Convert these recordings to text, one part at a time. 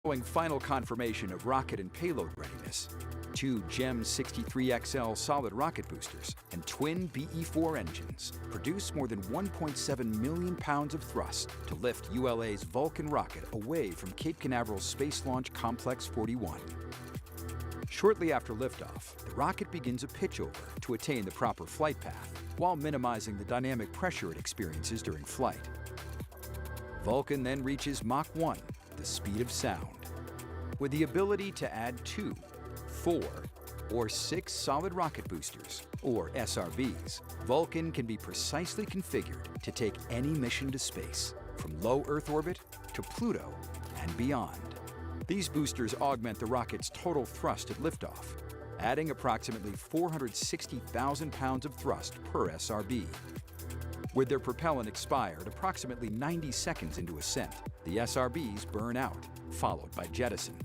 Following final confirmation of rocket and payload readiness, two GEM 63XL solid rocket boosters and twin BE-4 engines produce more than 1.7 million pounds of thrust to lift ULA's Vulcan rocket away from Cape Canaveral's Space Launch Complex 41. Shortly after liftoff, the rocket begins a pitchover to attain the proper flight path while minimizing the dynamic pressure it experiences during flight. Vulcan then reaches Mach 1, the speed of sound. With the ability to add 2, 4, or 6 solid rocket boosters, or SRBs, Vulcan can be precisely configured to take any mission to space, from low Earth orbit to Pluto and beyond. These boosters augment the rocket's total thrust at liftoff, adding approximately 460,000 pounds of thrust per SRB. With their propellant expired approximately 90 seconds into ascent, the SRBs burn out, followed by jettison.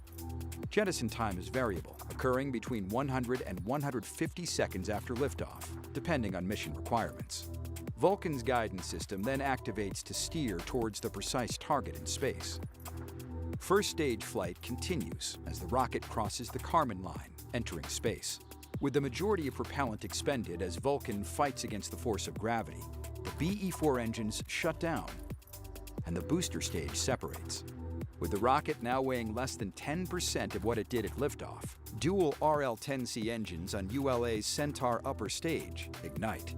Jettison time is variable, occurring between 100 and 150 seconds after liftoff, depending on mission requirements. Vulcan's guidance system then activates to steer towards the precise target in space. First stage flight continues as the rocket crosses the Kármán line, entering space. With the majority of propellant expended as Vulcan fights against the force of gravity, the BE-4 engines shut down, and the booster stage separates. With the rocket now weighing less than 10% of what it did at liftoff, dual RL-10C engines on ULA's Centaur upper stage ignite.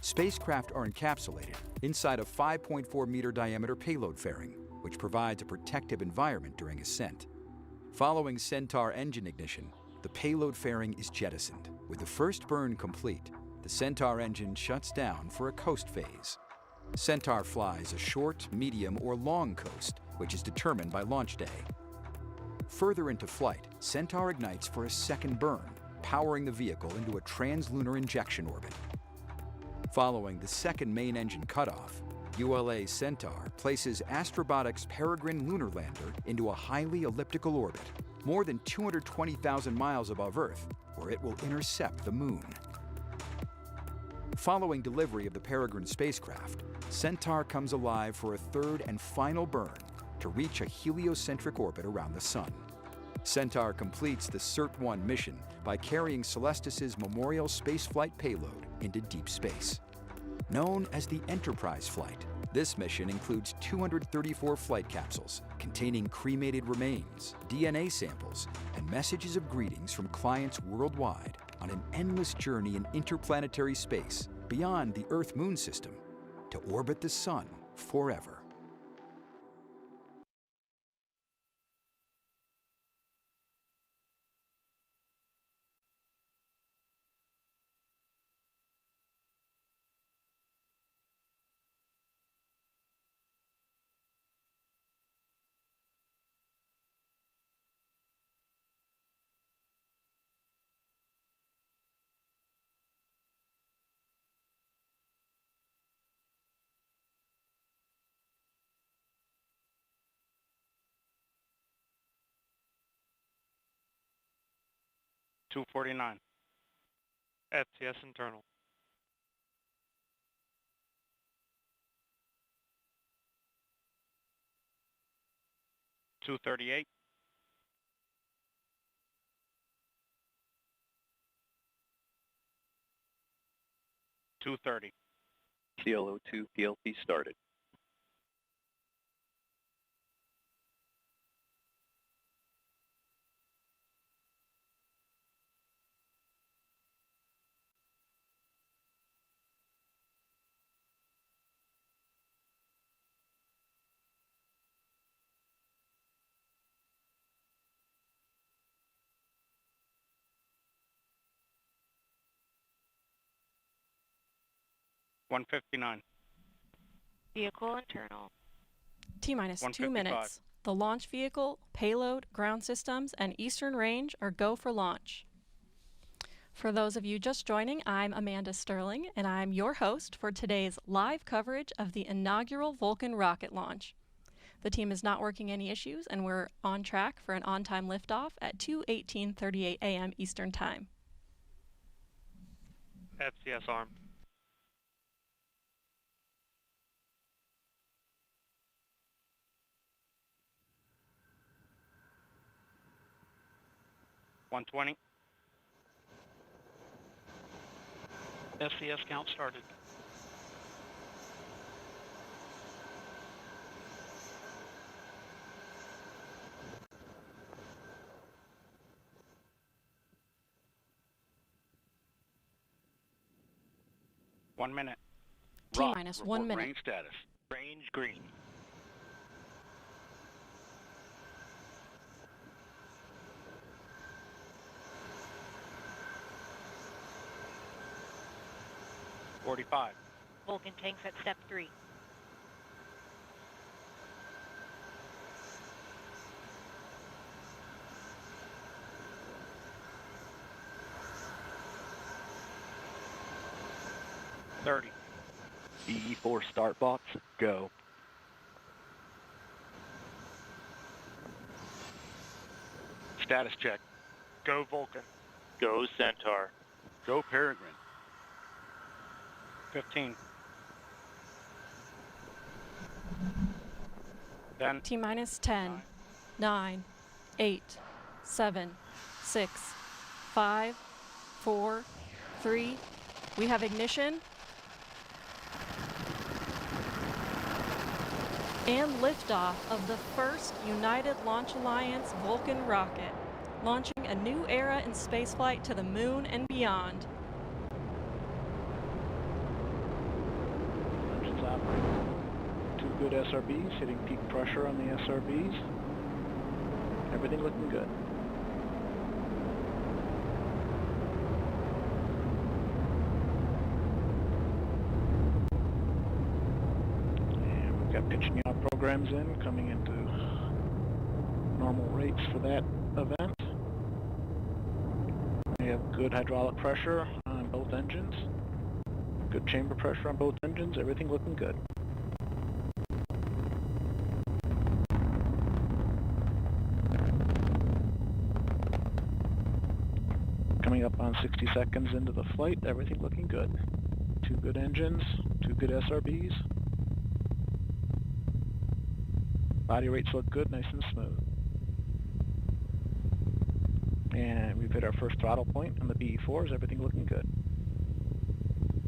Spacecraft are encapsulated inside a 5.4-meter diameter payload fairing, which provides a protective environment during ascent. Following Centaur engine ignition, the payload fairing is jettisoned. With the first burn complete, the Centaur engine shuts down for a coast phase. Centaur flies a short, medium, or long coast, which is determined by launch day. Further into flight, Centaur ignites for a second burn, powering the vehicle into a translunar injection orbit. Following the second main engine cutoff, ULA Centaur places Astrobotic's Peregrine lunar lander into a highly elliptical orbit, more than 220,000 miles above Earth, where it will intercept the Moon. Following delivery of the Peregrine spacecraft, Centaur comes alive for a third and final burn to reach a heliocentric orbit around the Sun. Centaur completes the CERT-1 mission by carrying Celestis' Memorial spaceflight payload into deep space. Known as the Enterprise flight, this mission includes 234 flight capsules containing cremated remains, DNA samples, and messages of greetings from clients worldwide on an endless journey in interplanetary space beyond the Earth-Moon system to orbit the Sun forever. Two 49. STS internal. 238. 230. CLO2 PLC started. $159. Vehicle internal. T-minus 2 155. minutes. The launch vehicle, payload, ground systems, and Eastern Range are go for launch. For those of you just joining, I'm Amanda Sterling, and I'm your host for today's live coverage of the inaugural Vulcan rocket launch. The team is not working any issues, and we're on track for an on-time liftoff at 2:18:38 a.m. Eastern Time. STS arm. 120. SCS count started. One minute. T-minus 1 minute. Range status. Range green. $45. Vulcan tanks at step 3. $30. BE4 start box, go. Status check. Go Vulcan. Go Centaur. Go Peregrine. 15. 10. T-minus 10, 9, 8, 7, 6, 5, 4, 3. We have ignition. And liftoff of the first United Launch Alliance Vulcan rocket, launching a new era in spaceflight to the moon and beyond. Engines operating. 2 good SRBs, hitting peak pressure on the SRBs. Everything looking good. And we've got pitching out programs in, coming into normal rates for that event. We have good hydraulic pressure on both engines. Good chamber pressure on both engines, everything looking good. Coming up on 60 seconds into the flight, everything looking good. 2 good engines, 2 good SRBs. Body rates look good, nice and smooth. And we've hit our first throttle point on the BE4s, everything looking good.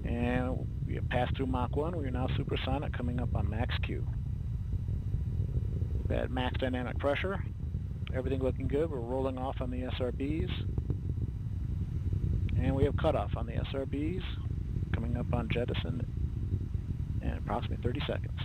And we have passed through Mach 1, we are now supersonic, coming up on max Q. We've had max dynamic pressure, everything looking good, we're rolling off on the SRBs. And we have cutoff on the SRBs, coming up on jettison in approximately 30 seconds.